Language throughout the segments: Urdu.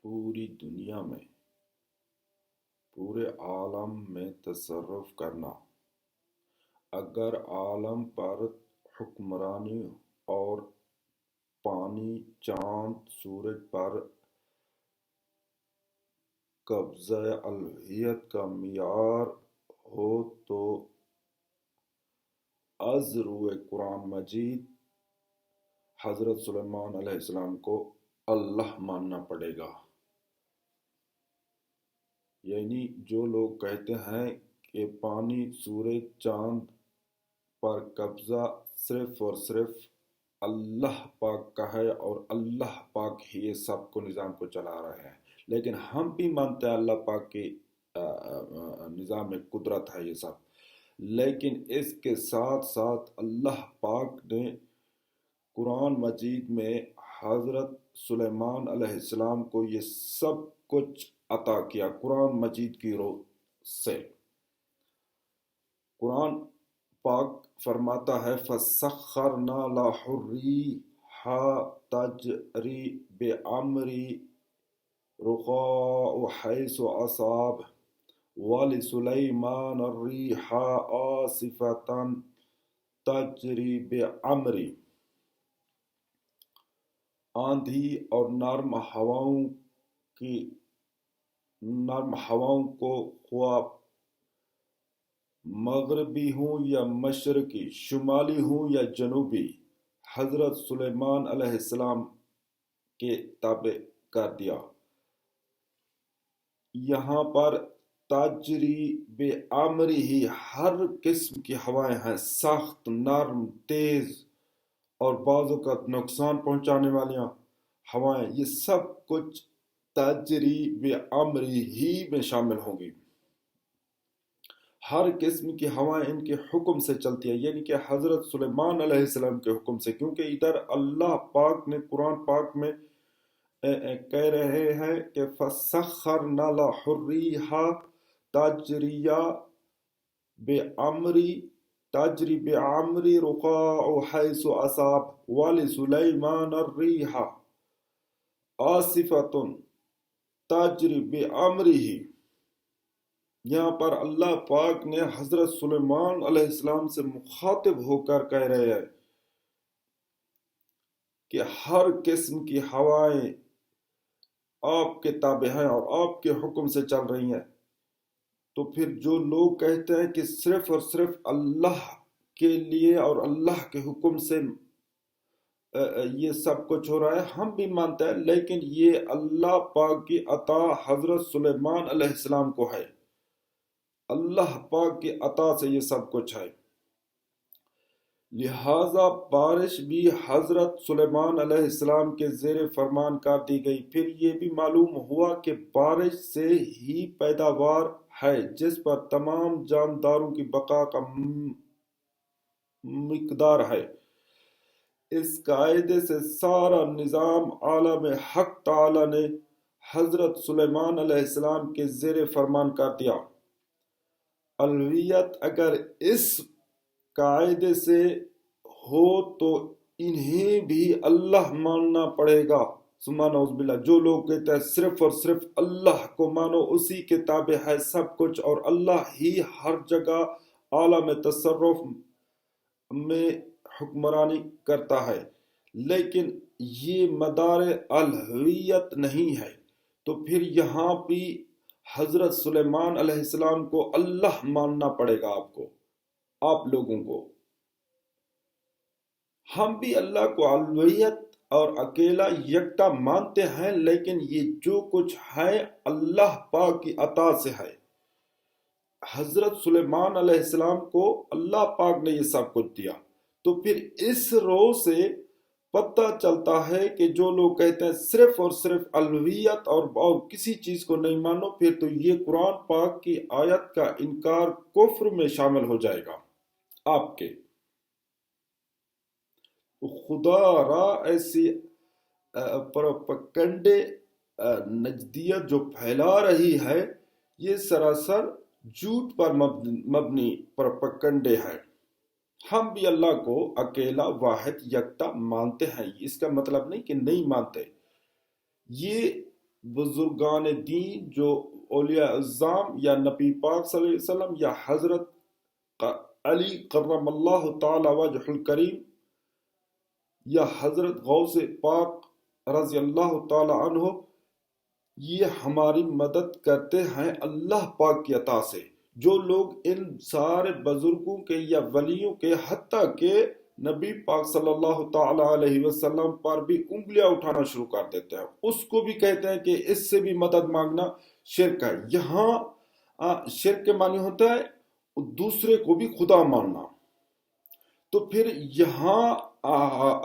پوری دنیا میں پورے عالم میں تصرف کرنا، اگر عالم پر حکمرانی اور پانی، چاند، سورج پر قبضہ الوہیت کا معیار ہو تو از روئے قرآن مجید حضرت سلیمان علیہ السلام کو اللہ ماننا پڑے گا۔ یعنی جو لوگ کہتے ہیں کہ پانی، سورج، چاند پر قبضہ صرف اور صرف اللہ پاک کا ہے اور اللہ پاک ہی یہ سب کو نظام کو چلا رہے ہیں، لیکن ہم بھی مانتے ہیں اللہ پاک کی نظام میں قدرت ہے یہ سب، لیکن اس کے ساتھ ساتھ اللہ پاک نے قرآن مجید میں حضرت سلیمان علیہ السلام کو یہ سب کچھ عطا کیا قرآن مجید کی روح سے۔ قرآن پاک فرماتا ہے فَسَخَّرْنَا لَهُ الرِّيحَ تَجْرِي بِأَمْرِهِ رُخَاءَ حَيْثُ أَصَابَ وَلِسُلَيْمَانَ الرِّيحَ عَاصِفَةً تَجْرِي بِأَمْرِهِ۔ آندھی اور نرم ہواؤں کو خواہ مغربی ہوں یا مشرقی، شمالی ہوں یا جنوبی، حضرت سلیمان علیہ السلام کے تابع کر دیا۔ یہاں پر تجری بے امری ہی ہر قسم کی ہوائیں ہیں، سخت، نرم، تیز اور بعض اوقات نقصان پہنچانے والی ہوائیں، یہ سب کچھ تجری بے امری ہی میں شامل ہوں گی۔ ہر قسم کی ہوائیں ان کے حکم سے چلتی ہیں، یعنی کہ حضرت سلیمان علیہ السلام کے حکم سے، کیونکہ ادھر اللہ پاک نے قرآن پاک میں کہہ رہے ہیں کہ فَسَخَّرْنَا لَهُ الرِّيحَ تَجْرِي بِأَمْرِهِ رُخَاءَ حَيْثُ أَصَابَ وَلِسُلَيْمَانَ الرِّيحَ عَاصِفَةً تَجْرِي بِأَمْرِهِ۔ یہاں پر اللہ پاک نے حضرت سلیمان علیہ السلام سے مخاطب ہو کر کہہ رہے ہیں کہ ہر قسم کی ہوائیں آپ کے تابع ہیں اور آپ کے حکم سے چل رہی ہیں۔ تو پھر جو لوگ کہتے ہیں کہ صرف اور صرف اللہ کے لیے اور اللہ کے حکم سے یہ سب کچھ ہو رہا ہے، ہم بھی مانتے ہیں، لیکن یہ اللہ پاک کی عطا حضرت سلیمان علیہ السلام کو ہے، اللہ پاک کی عطا سے یہ سب کچھ ہے۔ لہٰذا بارش بھی حضرت سلیمان علیہ السلام کے زیر فرمان کر دی گئی۔ پھر یہ بھی معلوم ہوا کہ بارش سے ہی پیداوار ہے جس پر تمام جانداروں کی بقا کا مقدار ہے۔ اس قاعدے سے سارا نظام عالم حق تعالی نے حضرت سلیمان علیہ السلام کے زیر فرمان کر دیا۔ الوہیت اگر اس قاعدے سے ہو تو انہیں بھی اللہ ماننا پڑے گا۔ نعوذ باللہ، جو لوگ کہتے ہیں صرف اور صرف اللہ کو مانو، اسی کے تابع ہے سب کچھ اور اللہ ہی ہر جگہ عالم تصرف میں حکمرانی کرتا ہے، لیکن یہ مدار الوہیت نہیں ہے، تو پھر یہاں بھی حضرت سلیمان علیہ السلام کو اللہ ماننا پڑے گا آپ لوگوں کو۔ ہم بھی اللہ کو الوہیت اور اکیلا یکتا مانتے ہیں، لیکن یہ جو کچھ ہے اللہ پاک کی عطا سے ہے۔ حضرت سلیمان علیہ السلام کو اللہ پاک نے یہ سب کچھ دیا، تو پھر اس رو سے پتہ چلتا ہے کہ جو لوگ کہتے ہیں صرف اور صرف الوہیت اور کسی چیز کو نہیں مانو، پھر تو یہ قرآن پاک کی آیت کا انکار کفر میں شامل ہو جائے گا آپ کے۔ خدا را ایسی پروپیگنڈے نجدیت جو پھیلا رہی ہے، یہ سراسر جھوٹ پر مبنی پروپیگنڈے ہے۔ ہم بھی اللہ کو اکیلا واحد یکتا مانتے ہیں، اس کا مطلب نہیں کہ نہیں مانتے۔ یہ بزرگان دین جو اولیاء اعظام یا نبی پاک صلی اللہ علیہ وسلم یا حضرت علی کرم اللہ تعالی وجہ الکریم یا حضرت غوث پاک رضی اللہ تعالی عنہ، یہ ہماری مدد کرتے ہیں اللہ پاک کی عطا سے۔ جو لوگ ان سارے بزرگوں کے یا ولیوں کے حتیٰ کہ نبی پاک صلی اللہ تعالی علیہ وسلم پر بھی انگلیاں اٹھانا شروع کر دیتے ہیں، اس کو بھی کہتے ہیں کہ اس سے بھی مدد مانگنا شرک ہے۔ یہاں شرک کے معنی ہوتا ہے دوسرے کو بھی خدا ماننا۔ تو پھر یہاں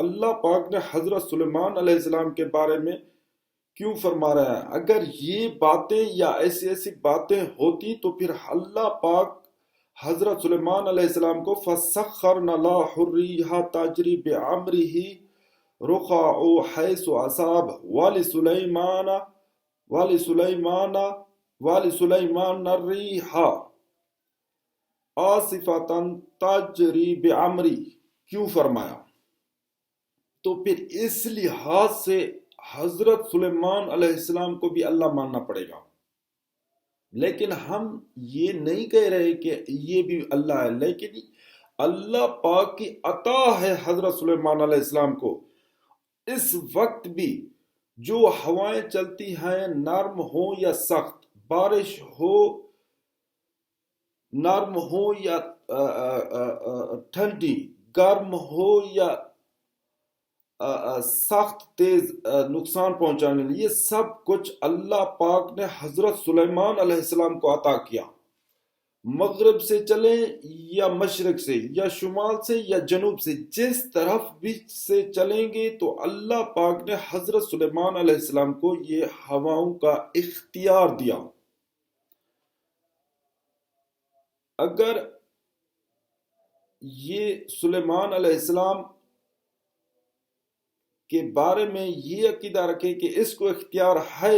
اللہ پاک نے حضرت سلیمان علیہ السلام کے بارے میں کیوں فرما رہا ہے؟ اگر یہ باتیں یا ایسی باتیں ہوتی تو پھر اللہ پاک حضرت سلیمان علیہ السلام کو فَسَخَّرْنَا لَهُ الرِّيحَ تَجْرِي بِأَمْرِهِ رُخَاءً حَيْثُ أَصَابَ وَلِسُلَيْمَانَ الرِّيحَ عَاصِفَةً تَجْرِي بِأَمْرِهِ، کیوں فرمایا؟ تو پھر اس لحاظ سے حضرت سلیمان علیہ السلام کو بھی اللہ ماننا پڑے گا۔ لیکن ہم یہ نہیں کہہ رہے کہ یہ بھی اللہ ہے، لیکن اللہ پاک کی عطا ہے حضرت سلیمان علیہ السلام کو۔ اس وقت بھی جو ہوائیں چلتی ہیں، نرم ہو یا سخت، بارش ہو نرم ہو یا ٹھنڈی، گرم ہو یا سخت تیز نقصان پہنچانے لیے، یہ سب کچھ اللہ پاک نے حضرت سلیمان علیہ السلام کو عطا کیا۔ مغرب سے چلیں یا مشرق سے یا شمال سے یا جنوب سے، جس طرف بھی سے چلیں گے تو اللہ پاک نے حضرت سلیمان علیہ السلام کو یہ ہواؤں کا اختیار دیا۔ اگر یہ سلیمان علیہ السلام کے بارے میں یہ عقیدہ رکھے کہ اس کو اختیار ہے،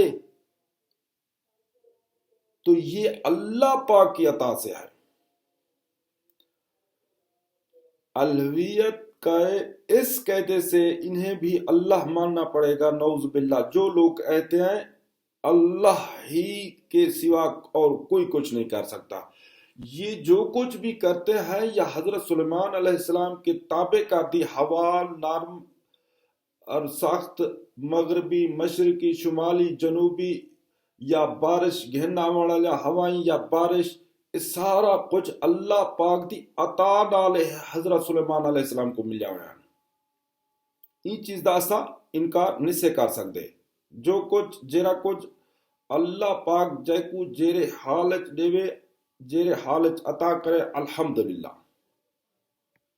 تو یہ اللہ پاک کی عطا سے ہے۔ الوہیت کا اس قاعدے سے انہیں بھی اللہ ماننا پڑے گا، نعوذ باللہ۔ جو لوگ کہتے ہیں اللہ ہی کے سوا اور کوئی کچھ نہیں کر سکتا، یہ جو کچھ بھی کرتے ہیں یا حضرت سلیمان علیہ السلام کے تابع کر دی، ہوا نرم اور سخت، مغربی، مشرقی، شمالی، جنوبی، یا بارش گھننا والا ہوائیں یا بارش، اس سارا کچھ اللہ پاک دی عطا ڈالے حضرت سلیمان علیہ السلام کو مل جاوے ہیں۔ این چیز دا اسا انکار نہیں سے کر سکتے۔ جو کچھ جیرا کچھ اللہ پاک جے کو جیرے حالت دیوے، جیرے حالت عطا کرے، الحمدللہ۔